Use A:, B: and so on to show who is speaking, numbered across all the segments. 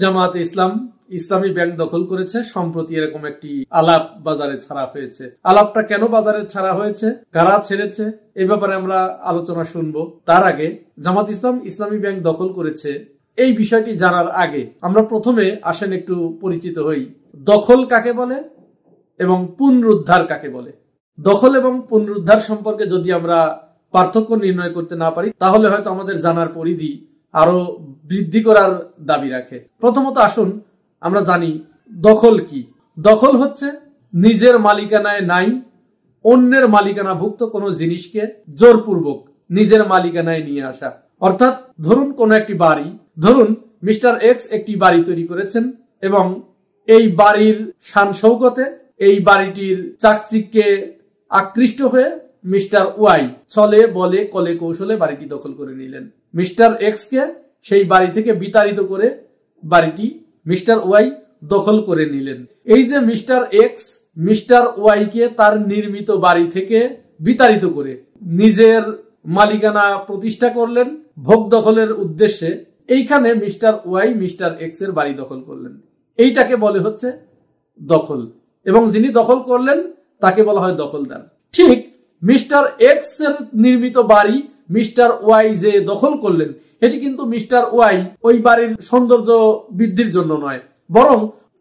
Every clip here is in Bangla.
A: জামায়াতে ইসলাম ইসলামী ব্যাংক দখল করেছে। সম্প্রতি এরকম একটি আলাপ বাজারে ছাড়া হয়েছে। আলাপটা কেন বাজারে ছাড়া হয়েছে, কারা ছেড়েছে, এই ব্যাপারে আমরা আলোচনা শুনবো। তার আগে জামাত ইসলাম ইসলামী ব্যাংক দখল করেছে এই বিষয়টি জানার আগে আমরা প্রথমে আসেন একটু পরিচিত হই। দখল কাকে বলে এবং পুনরুদ্ধার কাকে বলে। দখল এবং পুনরুদ্ধার সম্পর্কে যদি আমরা পার্থক্য নির্ণয় করতে না পারি তাহলে হয়তো আমাদের জানার পরিধি আরো বৃদ্ধি করার দাবি রাখে। প্রথমত আসুন আমরা জানি দখল কি। দখল হচ্ছে নিজের মালিকানায় নাই অন্যের মালিকানাভুক্ত কোনো জিনিসকে জোরপূর্বক নিজের মালিকানায় নিয়ে আসা। অর্থাৎ ধরুন কোন একটি বাড়ি, ধরুন মিস্টার এক্স একটি বাড়ি তৈরি করেছেন এবং এই বাড়ির শান শৌকতে, এই বাড়িটির চাকচিক্যে আকৃষ্ট হয়ে মিস্টার ওয়াই চলে বলে কলে কৌশলে বাড়িটি দখল করে নিলেন। মিস্টার এক্স কে সেই বাড়ি থেকে বিতাড়িত করে বাড়িটি মিস্টার ওয়াই দখল করে নিলেন। এই যে মিস্টার এক্স মিস্টার ওয়াই কে তার নির্মিত বাড়ি থেকে বিতাড়িত করে নিজের মালিকানা প্রতিষ্ঠা করলেন ভোগ দখলের উদ্দেশ্যে, এইখানে মিস্টার ওয়াই মিস্টার এক্স এর বাড়ি দখল করলেন। এইটাকে বলে হচ্ছে দখল এবং যিনি দখল করলেন তাকে বলা হয় দখলদার। ঠিক মিস্টার এক্স এর নির্মিত বাড়ি মিস্টার ওয়াই যে দখল করলেন এটি কিন্তু মিস্টার ওয়াই ওই বাড়ির সৌন্দর্য বৃদ্ধির জন্য নয়, বরং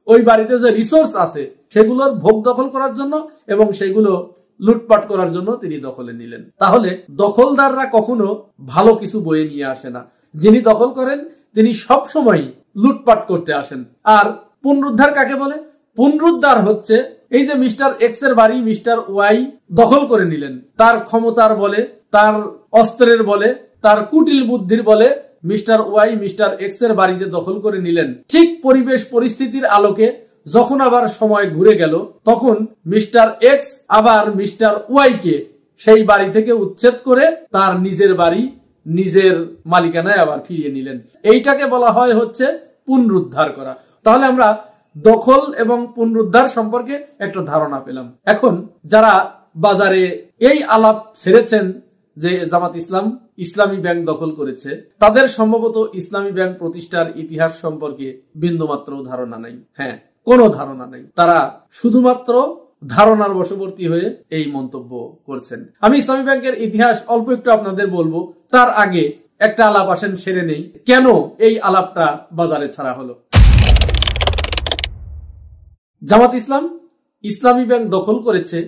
A: ওই বাড়িতে যে রিসোর্স আছে সেগুলোর ভোগ দখল করার জন্য এবং সেগুলো লুটপাট করার জন্য তিনি দখলে নিলেন। তাহলে দখলদাররা কখনো ভালো কিছু বয়ে নিয়ে আসে না। যিনি দখল করেন তিনি সব সময় লুটপাট করতে আসেন। আর পুনরুদ্ধার কাকে বলে? পুনরুদ্ধার হচ্ছে এই যে মিস্টার এক্স এর বাড়ি মিস্টার ওয়াই দখল করে নিলেন, তার ক্ষমতার বলে, তার অস্ত্রের বলে, তার কুটিল বুদ্ধির বলে মিস্টার ওয়াই মিস্টার এক্স এর বাড়ি যে দখল করে নিলেন, ঠিক পরিবেশ পরিস্থিতির আলোকে যখন আবার সময় ঘুরে গেল তখন মিস্টার এক্স আবার মিস্টার ওয়াই কে সেই বাড়ি থেকে উচ্ছেদ করে তার নিজের বাড়ি নিজের মালিকানায় আবার ফিরিয়ে নিলেন। এইটাকে বলা হয় হচ্ছে পুনরুদ্ধার করা। তাহলে আমরা দখল এবং পুনরুদ্ধার সম্পর্কে একটা ধারণা পেলাম। এখন যারা বাজারে এই আলাপ ছেড়েছেন যে জামাত ইসলাম ইসলামী ব্যাংক দখল করেছে, তাদের সম্ভবত ইসলামী ব্যাংক প্রতিষ্ঠার ইতিহাস সম্পর্কে বিন্দুমাত্র ধারণা নাই। হ্যাঁ, কোনো ধারণা নাই। তারা শুধুমাত্র ধারণার বশবর্তী হয়ে এই মন্তব্য করছেন। আমি ইসলামী ব্যাংকের ইতিহাস অল্প একটু আপনাদের বলবো। তার আগে একটা আলাপ আসেন সেরে নেই, কেন এই আলাপটা বাজারে ছাড়া হলো। জামাত ইসলাম ইসলামী ব্যাংক দখল করেছে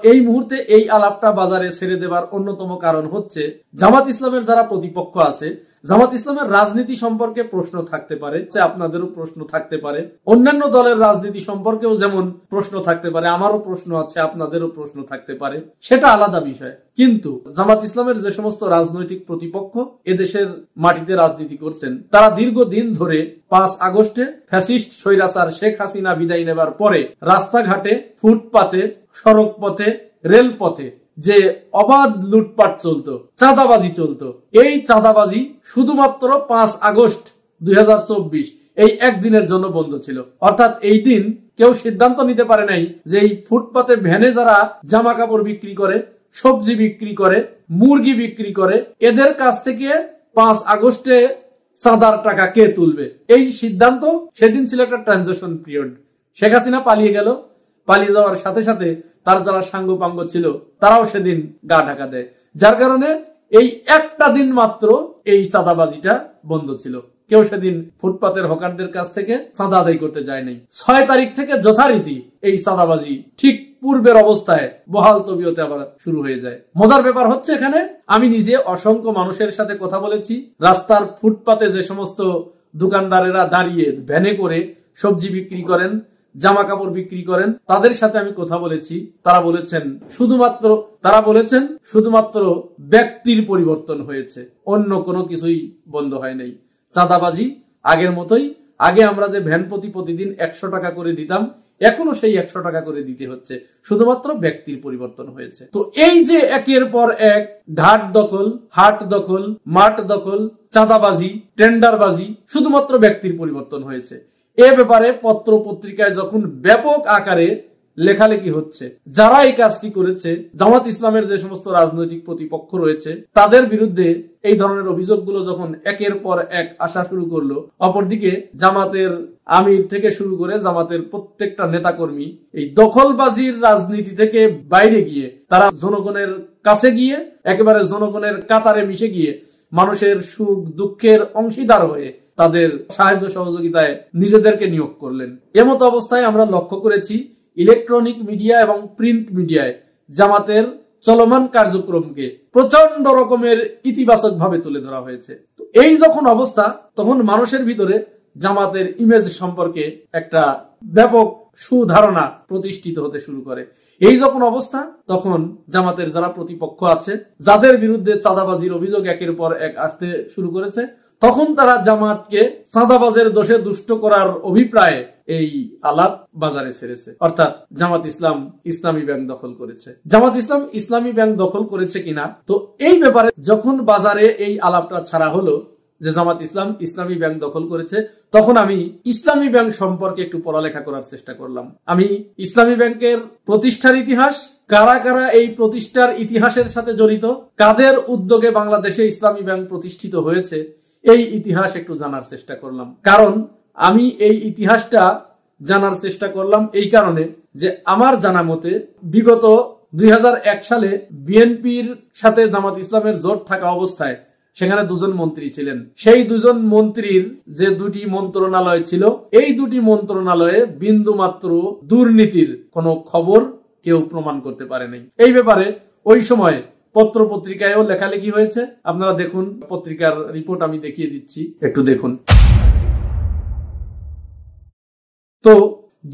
A: এই মুহূর্তে এই আলাপটা বাজারে ছেড়ে দেবার অন্যতম কারণ হচ্ছে জামাত ইসলামের যারা প্রতিপক্ষ আছে, জামাত ইসলামের রাজনীতি সম্পর্কে প্রশ্ন থাকতে পারে, আপনাদেরও প্রশ্ন থাকতে পারে, অন্যান্য দলের রাজনীতি সম্পর্কেও যেমন প্রশ্ন থাকতে পারে, আমারও প্রশ্ন আছে, আপনাদেরও প্রশ্ন থাকতে পারে, সেটা আলাদা বিষয়। কিন্তু জামাত ইসলামের যে সমস্ত রাজনৈতিক প্রতিপক্ষ এদেশের মাটিতে রাজনীতি করছেন তারা দীর্ঘদিন ধরে 5 আগস্টে ফ্যাসিস্ট স্বৈরাচার শেখ হাসিনা বিদায় নেবার পরে রাস্তাঘাটে, ফুটপাতে, সড়ক পথে, রেলপথে যে অবাধ লুটপাট চলতো, চাঁদাবাজি চলতো, এই চাঁদাবাজি শুধুমাত্র 5 আগস্ট 2024 এই একদিনের জন্য বন্ধ ছিল। অর্থাৎ এই দিন কেউ সিদ্ধান্ত নিতে পারে নাই যে এই ফুটপাতে ভ্যানে যারা জামা কাপড় বিক্রি করে, সবজি বিক্রি করে, মুরগি বিক্রি করে, এদের কাছ থেকে 5 আগস্টে চাঁদার টাকা কে তুলবে। এই সিদ্ধান্ত সেদিন ছিল একটা ট্রানজিশন পিরিয়ড। শেখ হাসিনা পালিয়ে গেল, পালিয়ে যাওয়ার সাথে সাথে তার যারা সাঙ্গপাঙ্গ ছিল তারাও সেদিন গা ঢাকা দেয়, যার কারণে এই একটা দিন মাত্র এই চাঁদাবাজিটা বন্ধ ছিল। কেউ সেদিন ফুটপাতের হকারদের কাছ থেকে চাঁদা আদায় করতে যায় নাই। 6 তারিখ থেকে যথারীতি এই চাঁদাবাজি ঠিক পূর্বের অবস্থায় বহাল তবিয়তে আবার শুরু হয়ে যায়। মজার ব্যাপার হচ্ছে এখানে আমি নিজে অসংখ্য মানুষের সাথে কথা বলেছি। রাস্তার ফুটপাতে যে সমস্ত দোকানদারেরা দাঁড়িয়ে ভ্যানে করে সবজি বিক্রি করেন, জামা কাপড় বিক্রি করেন, তাদের সাথে আমি কথা বলেছি। তারা বলেছেন শুধুমাত্র ব্যক্তির পরিবর্তন হয়েছে, অন্য কোনো কিছুই বন্ধ হয় নাই। চাঁদাবাজি আগের মতোই। আগে আমরা যে ভ্যান প্রতি প্রতিদিন 100 টাকা করে দিতাম, এখনো সেই 100 টাকা করে দিতে হচ্ছে, শুধুমাত্র ব্যক্তির পরিবর্তন হয়েছে। তো এই যে একের পর এক ঘাট দখল, হাট দখল, মাঠ দখল, চাঁদাবাজি, টেন্ডারবাজি, শুধুমাত্র ব্যক্তির পরিবর্তন হয়েছে। এ ব্যাপারে পত্র পত্রিকায় যখন ব্যাপক আকারে লেখালেখি হচ্ছে, যারা এই কাজটি করেছে, জামাত ইসলামের যে সমস্ত রাজনৈতিক প্রতিপক্ষ রয়েছে তাদের বিরুদ্ধে এই ধরনের অভিযোগগুলো যখন একের পর এক আসা শুরু করলো, অপরদিকে জামাতের আমির থেকে শুরু করে জামাতের প্রত্যেকটা নেতাকর্মী এই দখলবাজির রাজনীতি থেকে বাইরে গিয়ে তারা জনগণের কাছে গিয়ে একেবারে জনগণের কাতারে মিশে গিয়ে মানুষের সুখ দুঃখের অংশীদার হয়ে তাদের সাহায্য সহযোগিতায় নিজেদেরকে নিয়োগ করলেন। এমতো অবস্থায় আমরা লক্ষ্য করেছি ইলেকট্রনিক মিডিয়া এবং প্রিন্ট মিডিয়ায় জামাতের চলমান কার্যক্রমকে প্রচন্ড রকমের ইতিবাচক ভাবে তুলে ধরা হয়েছে। এই যখন অবস্থা, তখন মানুষের ভিতরে জামাতের ইমেজ সম্পর্কে একটা ব্যাপক সুধারণা প্রতিষ্ঠিত হতে শুরু করে। এই যখন অবস্থা, তখন জামাতের যারা প্রতিপক্ষ আছে, যাদের বিরুদ্ধে চাঁদাবাজির অভিযোগ একের পর এক আসতে শুরু করেছে, তখন তারা জামাতকে চাঁদাবাজের দোষে দুষ্ট করার অভিপ্রায়ে এই আলাপ বাজারে ছেড়েছে। অর্থাৎ জামাত ইসলাম ইসলামী ব্যাংক দখল করেছে। জামাত ইসলাম ইসলামী ব্যাংক দখল করেছে কিনা, তো এই ব্যাপারে যখন বাজারে এই আলাপটা ছাড়া হলো যে জামাত ইসলাম ইসলামী ব্যাংক দখল করেছে, তখন আমি ইসলামী ব্যাংক সম্পর্কে একটু পড়ালেখা করার চেষ্টা করলাম। আমি ইসলামী ব্যাংকের প্রতিষ্ঠার ইতিহাস, কারা কারা এই প্রতিষ্ঠার ইতিহাসের সাথে জড়িত, কাদের উদ্যোগে বাংলাদেশে ইসলামী ব্যাংক প্রতিষ্ঠিত হয়েছে, এই ইতিহাস একটু জানার চেষ্টা করলাম। কারণ আমি এই ইতিহাসটা জানার চেষ্টা করলাম এই কারণে যে আমার জানা মতে বিগত 2001 সালে বিএনপির সাথে জামাত ইসলামের জোট থাকা অবস্থায় সেখানে দুজন মন্ত্রী ছিলেন। সেই দুজন মন্ত্রীর যে দুটি মন্ত্রণালয় ছিল, এই দুটি মন্ত্রণালয়ে বিন্দুমাত্র দুর্নীতির কোনো খবর কেউ প্রমাণ করতে পারে নাই। এই ব্যাপারে ওই সময় পত্র পত্রিকায়ও লেখালেখি হয়েছে। আপনারা দেখুন, পত্রিকার রিপোর্ট আমি দেখিয়ে দিচ্ছি, একটু দেখুন। তো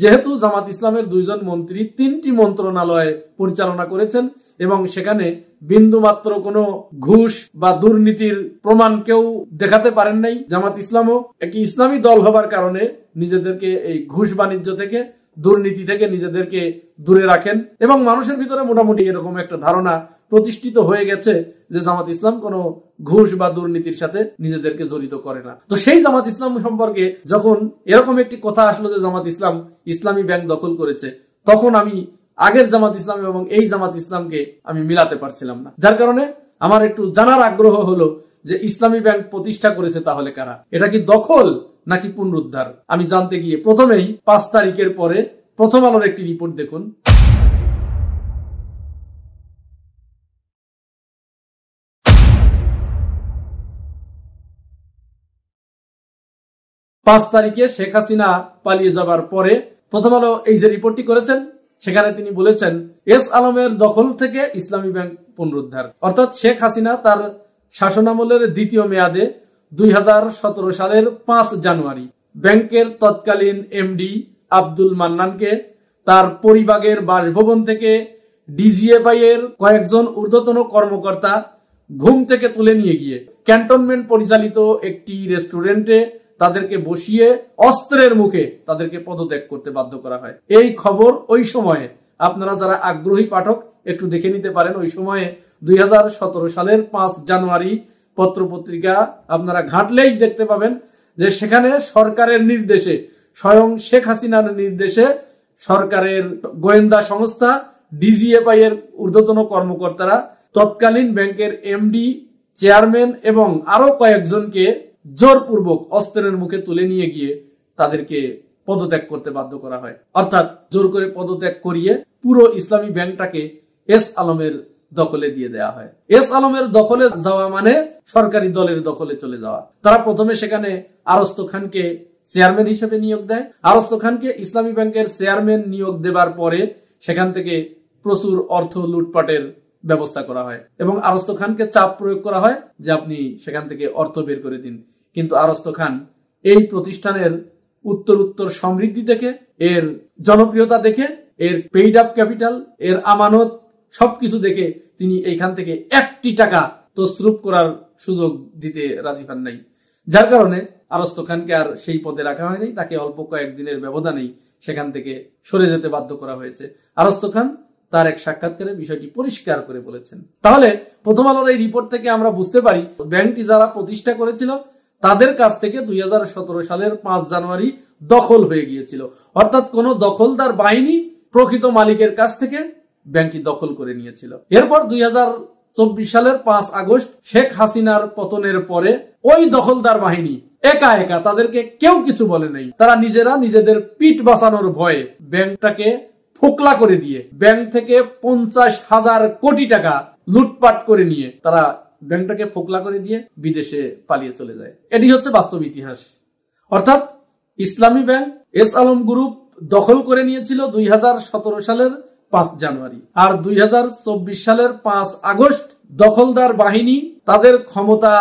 A: যেহেতু জামাত ইসলামের দুইজন মন্ত্রী 3টি মন্ত্রণালয় পরিচালনা করেছেন এবং সেখানে বিন্দুমাত্র কোনো ঘুষ বা দুর্নীতির প্রমাণ কেউ দেখাতে পারেন নাই, জামাত ইসলামও একটি ইসলামী দল হবার কারণে নিজেদেরকে এই ঘুষ বাণিজ্য থেকে, দুর্নীতি থেকে নিজেদেরকে দূরে রাখেন এবং মানুষের ভিতরে মোটামুটি এরকম একটা ধারণা প্রতিষ্ঠিত হয়ে গেছে যে জামাত ইসলাম কোনো ঘুষ বা দুর্নীতির সাথে নিজেদেরকে জড়িত করে না। তো সেই জামাত ইসলাম সম্পর্কে যখন এরকম একটি কথা আসলো যে জামাত ইসলাম ইসলামী ব্যাংক দখল করেছে, তখন আমি আগের জামাত ইসলাম এবং এই জামাত ইসলামকে আমি মিলাতে পারছিলাম না। যার কারণে আমার একটু জানার আগ্রহ হলো যে ইসলামী ব্যাংক প্রতিষ্ঠা করেছে তাহলে কারা, এটা কি দখল নাকি পুনরুদ্ধার। আমি জানতে গিয়ে প্রথমেই 5 তারিখের পরে প্রথম আলোর একটি রিপোর্ট দেখুন। 5 তারিখে শেখ হাসিনা পালিয়ে যাবার পরে প্রথম আলো এই যে রিপোর্টটি করেছেন, সেখানে তিনি বলেছেন এস আলমের দখল থেকে ইসলামী ব্যাংক পুনরুদ্ধার। অর্থাৎ শেখ হাসিনা তার শাসনামলের দ্বিতীয় মেয়াদে 2017 সালের 5 জানুয়ারি ব্যাংকের তৎকালীন এমডি আব্দুল মান্নানকে তার পরিবাগের বাসভবন থেকে ডিজিএফআই এর কয়েকজন ঊর্ধ্বতন কর্মকর্তা ঘুম থেকে তুলে নিয়ে গিয়ে ক্যান্টনমেন্ট পরিচালিত একটি রেস্টুরেন্টে তাদেরকে বসিয়ে অস্ত্রের মুখে তাদেরকে পদত্যাগ করতে বাধ্য করা হয়। এই খবর ওই সময়ে আপনারা যারা আগ্রহী পাঠক একটু দেখে নিতে পারেন। ওই সময়ে 2017 সালের 5 জানুয়ারি পত্রপত্রিকা আপনারা ঘাঁটলেই দেখতে পাবেন যে সেখানে সরকারের নির্দেশে, স্বয়ং শেখ হাসিনার নির্দেশে সরকারের গোয়েন্দা সংস্থা ডিজিএফআই এর ঊর্ধ্বতন কর্মকর্তারা তৎকালীন ব্যাংকের এমডি, চেয়ারম্যান এবং আরো কয়েকজনকে জোরপূর্বক অস্ত্রের মুখে তুলে নিয়ে গিয়ে তাদেরকে পদত্যাগ করতে বাধ্য করা হয়। অর্থাৎ জোর করে পদত্যাগ করিয়ে পুরো ইসলামী ব্যাংকটাকে এস আলমের দখলে দিয়ে দেওয়া হয়। এস আলমের দখলে যাওয়া মানে সরকারি দলের দখলে চলে যাওয়া। তারা প্রথমে সেখানে আরস্ত খানকে চেয়ারম্যান হিসেবে নিয়োগ দেয়। আরস্ত খানকে ইসলামী ব্যাংকের চেয়ারম্যান নিয়োগ দেবার পরে সেখান থেকে প্রচুর অর্থ লুটপাটের ব্যবস্থা করা হয় এবং আরস্ত খানকে চাপ প্রয়োগ করা হয় যে আপনি সেখান থেকে অর্থ বের করে দিন। কিন্তু আরস্ত খান এই প্রতিষ্ঠানের উত্তর সমৃদ্ধি দেখে, এর জনপ্রিয়তা দেখে, এর পেইড আপ ক্যাপিটাল, এর আমানত সবকিছু দেখে তিনি এইখান থেকে 1টি টাকা তসরুপ করার সুযোগ দিতে রাজি পান নাই। যার কারণে আরস্ত খানকে আর সেই পদে রাখা হয়নি, তাকে অল্প কয়েকদিনের ব্যবধানেই সেখান থেকে সরে যেতে বাধ্য করা হয়েছে। আরস্ত খান তার এক সাক্ষাৎকারে বিষয়টি পরিষ্কার করে বলেছেন। তাহলে প্রথম আলোর এই রিপোর্ট থেকে আমরা বুঝতে পারি ব্যাংকটি যারা প্রতিষ্ঠা করেছিল তাদের কাছ থেকে 2017 সালের 5 জানুয়ারি দখল হয়ে গিয়েছিল। অর্থাৎ কোন দখলদার বাহিনী প্রকৃত মালিকের কাছ থেকে ব্যাংকটি দখল করে নিয়েছিল। এরপর সালের 5 আগস্ট শেখ হাসিনার পতনের পরে ওই দখলদার বাহিনী একা একা, তাদেরকে কেউ কিছু বলে নাই, তারা নিজেরা নিজেদের পিঠ বাঁচানোর ভয়ে ব্যাংকটাকে ফোকলা করে দিয়ে ব্যাংক থেকে 50,000 কোটি টাকা লুটপাট করে নিয়ে তারা ব্যাংকটাকে ফোকলা করে দিয়ে বিদেশে পালিয়ে চলে যায়। এটি হচ্ছে বাস্তব ইতিহাস। অর্থাৎ ইসলামী ব্যাংক এস আলম গ্রুপ দখল করে নিয়েছিল 2017 সালের 5 জানুয়ারি, আর 2024 সালের 5 আগস্ট দখলদার বাহিনী তাদের ক্ষমতা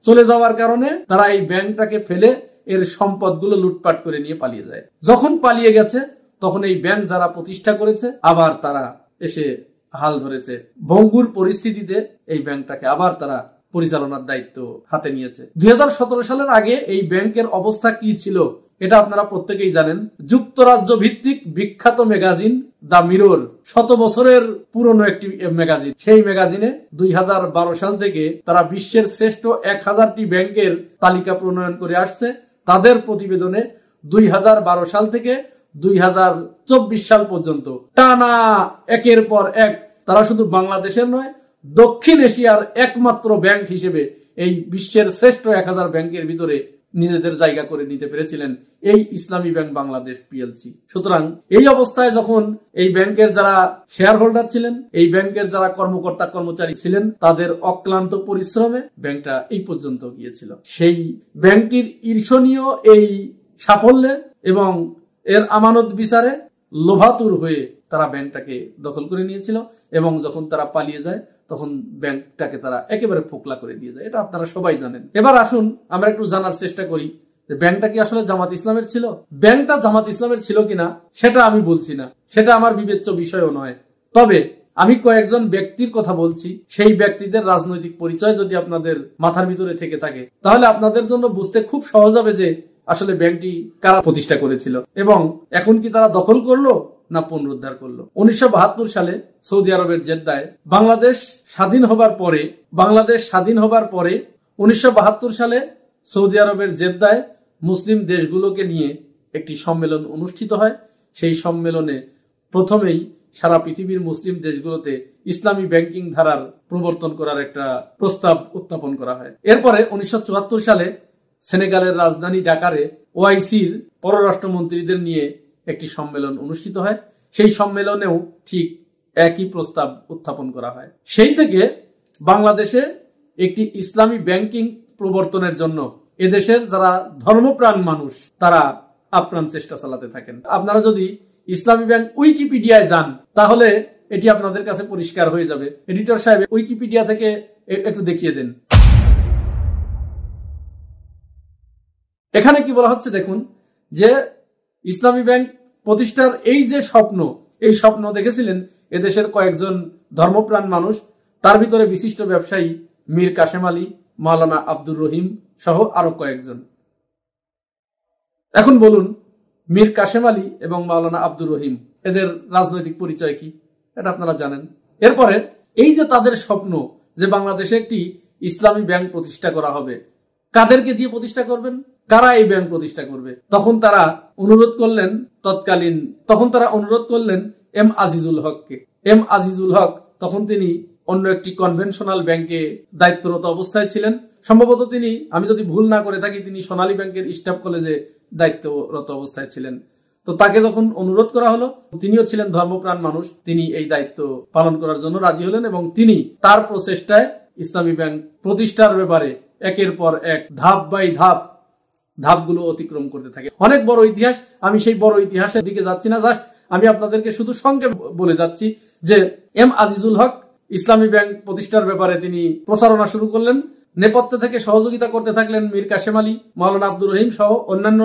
A: চলে যাওয়ার কারণে তারা এই ব্যাংকটাকে ফেলে এর সম্পদগুলো লুটপাট করে নিয়ে পালিয়ে যায়। যখন পালিয়ে গেছে তখন এই ব্যাংক যারা প্রতিষ্ঠা করেছে আবার তারা এসে হাল ধরেছে। ভঙ্গুর পরিস্থিতিতে এই ব্যাংকটাকে আবার তারা পরিচালনার দায়িত্ব হাতে নিয়েছে। 2017 সালের আগে এই ব্যাংকের অবস্থা কি ছিল এটা আপনারা প্রত্যেকেই জানেন। যুক্তরাজ্য ভিত্তিক বিখ্যাত ম্যাগাজিন দ্য মিরর, 100 বছরের পুরনো একটি ম্যাগাজিন, সেই ম্যাগাজিনে 2012 সাল থেকে তারা বিশ্বের শ্রেষ্ঠ 1000টি ব্যাংকের তালিকা প্রণয়ন করে আসছে। তাদের প্রতিবেদনে 2012 সাল থেকে 2024 সাল পর্যন্ত টানা একের পর এক তারা শুধু বাংলাদেশের নয়, দক্ষিণ এশিয়ার একমাত্র ব্যাংক হিসেবে এই বিশ্বের শ্রেষ্ঠ 1000 ব্যাংকের ভিতরে নিজেদের জায়গা করে নিতে পেরেছিলেন এই ইসলামী ব্যাংক বাংলাদেশ পিএলসি। সুতরাং এই অবস্থায় যখন এই ব্যাংকের যারা শেয়ার হোল্ডার ছিলেন, এই ব্যাংকের যারা কর্মকর্তা কর্মচারী ছিলেন, তাদের অক্লান্ত পরিশ্রমে ব্যাংকটা এই পর্যন্ত গিয়েছিল। সেই ব্যাংকটির ঈর্ষণীয় এই সাফল্যে এবং এর আমানত বিচারে লোভাতুর হয়ে তারা ব্যাংকটাকে দখল করে নিয়েছিল এবং যখন তারা পালিয়ে যায় তখন ব্যাংকটাকে তারা একেবারে ফোকলা করে দিয়ে যায়। এটা আপনারা সবাই জানেন। এবার আসুন আমরা একটু জানার চেষ্টা করি যে ব্যাংকটা কি আসলে জামাত ইসলামের ছিল। ব্যাংকটা জামাত ইসলামের ছিল কিনা সেটা আমি বলছি না, সেটা আমার বিবেচ্য বিষয়ও নয়। তবে আমি কয়েকজন ব্যক্তির কথা বলছি, সেই ব্যক্তিদের রাজনৈতিক পরিচয় যদি আপনাদের মাথার ভিতরে থেকে থাকে তাহলে আপনাদের জন্য বুঝতে খুব সহজ হবে যে আসলে ব্যাংকটি কারা প্রতিষ্ঠা করেছিল এবং এখন কি তারা দখল করলো না পুনরুদ্ধার করলো। 1972 সালে সৌদি আরবের জেদ্দায় বাংলাদেশ স্বাধীন হবার পরে 1972 সালে সৌদি আরবের জেদ্দায় মুসলিম দেশগুলোকে নিয়ে একটি সম্মেলন অনুষ্ঠিত হয়। সেই সম্মেলনে প্রথমেই সারা পৃথিবীর মুসলিম দেশগুলোতে ইসলামী ব্যাংকিং ধারার প্রবর্তন করার একটা প্রস্তাব উত্থাপন করা হয়। এরপরে 1974 সালে সেনেগালের রাজধানী ঢাকারে ওআইসির পররাষ্ট্রমন্ত্রীদের নিয়ে একটি সম্মেলন অনুষ্ঠিত হয়। সেই সম্মেলনেও ঠিক একই প্রস্তাব উত্থাপন করা হয়। সেই থেকে বাংলাদেশে একটি ইসলামী ব্যাংকিং প্রবর্তনের জন্য এদেশের যারা ধর্মপ্রাণ মানুষ তারা আপ্রাণ চেষ্টা চালাতে থাকেন। আপনারা যদি ইসলামী ব্যাংক উইকিপিডিয়ায় যান তাহলে এটি আপনাদের কাছে পরিষ্কার হয়ে যাবে। এডিটর সাহেব উইকিপিডিয়া থেকে একটু দেখিয়ে দেন। এখানে কি বলা হচ্ছে দেখুন যে ইসলামী ব্যাংক প্রতিষ্ঠার এই যে স্বপ্ন দেখেছিলেন এদেশের কয়েকজন ধর্মপ্রাণ মানুষ, তার ভিতরে বিশিষ্ট ব্যবসায়ী মীর কাশেম আলী, মাওলানা আব্দুর রহিম সহ আরো কয়েকজন। এখন বলুন মীর কাশেম আলী এবং মাওলানা আব্দুর রহিম এদের রাজনৈতিক পরিচয় কি এটা আপনারা জানেন। এরপরে এই যে তাদের স্বপ্ন যে বাংলাদেশে একটি ইসলামী ব্যাংক প্রতিষ্ঠা করা হবে, কাদেরকে দিয়ে প্রতিষ্ঠা করবেন, কারা এই ব্যাংক প্রতিষ্ঠা করবে, তখন তারা অনুরোধ করলেন এম আজিজুল হককে। এম আজিজুল হক তখন তিনি অন্য একটি কনভেনশনাল ব্যাংকে দায়িত্বরত অবস্থায় ছিলেন। সম্ভবত তিনি, আমি যদি ভুল না করে থাকি, তিনি সোনালী ব্যাংকের স্টাফ কলেজে দায়িত্বরত অবস্থায় ছিলেন। তো তাকে যখন অনুরোধ করা হলো, তিনিও ছিলেন ধর্মপ্রাণ মানুষ, তিনি এই দায়িত্ব পালন করার জন্য রাজি হলেন এবং তিনি তার প্রচেষ্টায় ইসলামী ব্যাংক প্রতিষ্ঠার ব্যাপারে একের পর এক ধাপ বাই ধাপগুলো অতিক্রম করতে থাকে। অনেক বড় ইতিহাস, আমি সেই বড় ইতিহাসের দিকে যাচ্ছি না, জাস্ট আমি আপনাদেরকে শুধু সংক্ষেপে বলে যাচ্ছি যে এম আজিজুল হক ইসলামী ব্যাংক প্রতিষ্ঠার ব্যাপারে তিনি প্রচারণা শুরু করলেন। নেপথ্যে থেকে সহযোগিতা করতে থাকলেন মীর কাশেম আলী, মাওলানা আব্দুর রহিম সহ অন্যান্য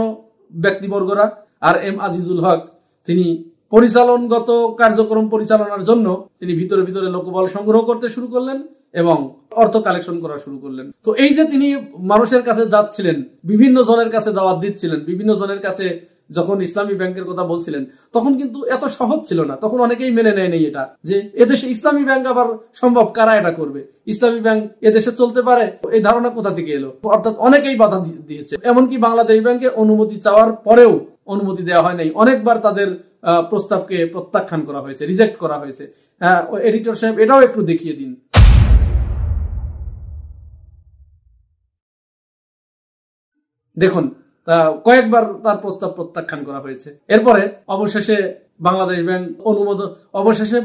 A: ব্যক্তিবর্গরা। আর এম আজিজুল হক তিনি পরিচালনগত কার্যক্রম পরিচালনার জন্য তিনি ভিতরে ভিতরে লোকবল সংগ্রহ করতে শুরু করলেন এবং অর্থ কালেকশন করা শুরু করলেন। তো এই যে তিনি মানুষের কাছে যাচ্ছিলেন, বিভিন্ন জনের কাছে দাওয়াত দিচ্ছিলেন, বিভিন্ন জনের কাছে যখন ইসলামী ব্যাংকের কথা বলছিলেন তখন কিন্তু এত সহজ ছিল না। তখন অনেকেই মেনে নেয়নি এটা যে এদেশে ইসলামী ব্যাংক আবার সম্ভব, কারা এটা করবে, ইসলামী ব্যাংক এদেশে চলতে পারে, এই ধারণা কোথা থেকে এলো। অর্থাৎ অনেকেই বাধা দিয়েছে। এমনকি বাংলাদেশ ব্যাংকে অনুমতি চাওয়ার পরেও অনুমতি দেওয়া হয় নাই। অনেকবার তাদের প্রস্তাবকে প্রত্যাখ্যান করা হয়েছে, রিজেক্ট করা হয়েছে। এডিটর সাহেব এটাও একটু দেখিয়ে দিন। দেখুন কয়েকবার তার প্রস্তাব প্রত্যাখ্যান করা হয়েছে। এরপরে অবশেষে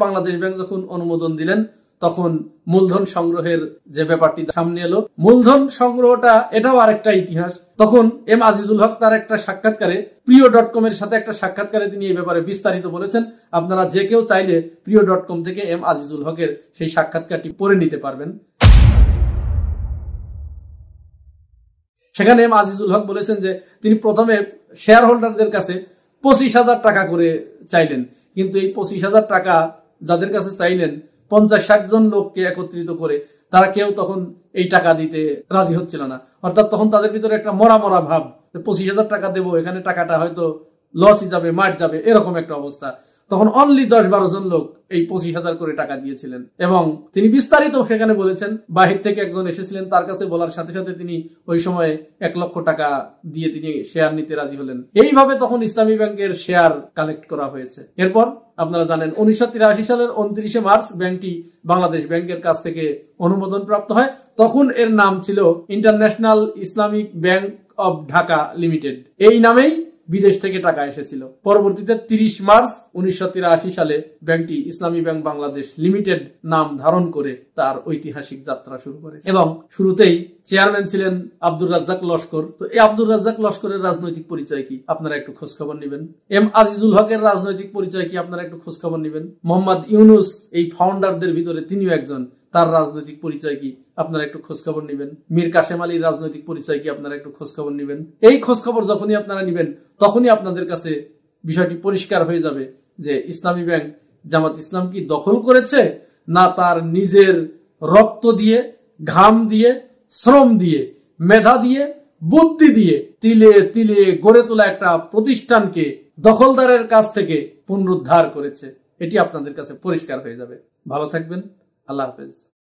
A: বাংলাদেশ ব্যাংক যখন অনুমোদন দিলেন, তখন মূলধন সংগ্রহের যে ব্যাপারটি সামনে এলো, মূলধন সংগ্রহটা এটাও আরেকটা ইতিহাস। তখন এম আজিজুল হক তার একটা সাক্ষাৎকারে, প্রিয়.com এর সাথে একটা সাক্ষাৎকারে তিনি এই ব্যাপারে বিস্তারিত বলেছেন। আপনারা যে কেউ চাইলে প্রিয়.com থেকে এম আজিজুল হকের সেই সাক্ষাৎকারটি পড়ে নিতে পারবেন। সেখানে এম আজিজুল হক বলেছেন যে তিনি প্রথমে শেয়ার হোল্ডারদের কাছে 25,000 টাকা করে চাইলেন, কিন্তু এই 25,000 টাকা যাদের কাছে চাইলেন 50-60 জন লোককে একত্রিত করে, তারা কেউ তখন এই টাকা দিতে রাজি হচ্ছিল না। অর্থাৎ তখন তাদের ভিতরে একটা মরা ভাব, 25,000 টাকা দেবো, এখানে টাকাটা হয়তো লসই যাবে, মার যাবে, এরকম একটা অবস্থা। তখন অনলি 10-12 জন লোক এই 25,000 করে টাকা দিয়েছিলেন, এবং তিনি বিস্তারিত সেখানে বলেছেন। বাহির থেকে একজন এসেছিলেন, তার কাছে বলার সাথে সাথে তিনি ওই সময় 1 লক্ষ টাকা দিয়ে তিনি শেয়ার নিতে রাজি হলেন। এইভাবে তখন ইসলামী ব্যাংকের শেয়ার কালেক্ট করা হয়েছে। এরপর আপনারা জানেন 1983 সালের 29 মার্চ ব্যাংকটি বাংলাদেশ ব্যাংকের কাছ থেকে অনুমোদন প্রাপ্ত হয়। তখন এর নাম ছিল international Islamic bank of Dhaka limited. এই নামেই বিদেশ থেকে টাকা এসেছিল। পরবর্তীতে 30 মার্চ 1983 সালে ব্যাংকটি ইসলামী ব্যাংক বাংলাদেশ লিমিটেড নাম ধারণ করে তার ঐতিহাসিক যাত্রা শুরু করে, এবং শুরুতেই চেয়ারম্যান ছিলেন আব্দুর রাজ্জাক লস্কর। তো এই আব্দুর রাজ্জাক লস্করের রাজনৈতিক পরিচয় কি আপনারা একটু খোঁজ খবর নেবেন। এম আজিজুল হকের রাজনৈতিক পরিচয় কি আপনারা একটু খোঁজ খবর নেবেন। মোহাম্মদ ইউনুস এই ফাউন্ডারদের ভিতরে তিনিও একজন, তার রাজনৈতিক পরিচয় কি আপনারা একটু খোঁজ খবর নেবেন। মীর কাসেম আলীর রাজনৈতিক পরিচয় কি আপনারা একটু খোঁজ খবর নেবেন। এই খোঁজ খবর যখনই আপনারা নেবেন, তখনই আপনাদের কাছে বিষয়টি পরিষ্কার হয়ে যাবে যে ইসলামী ব্যাংক জামাত ইসলাম কি দখল করেছে, না তার নিজের রক্ত দিয়ে, ঘাম দিয়ে, শ্রম দিয়ে, মেধা দিয়ে, বুদ্ধি দিয়ে তিলে তিলে গড়ে তোলা একটা প্রতিষ্ঠানকে দখলদারের কাছ থেকে পুনরুদ্ধার করেছে। এটি আপনাদের কাছে পরিষ্কার হয়ে যাবে। ভালো থাকবেন। আল্লাহ হাফেজ।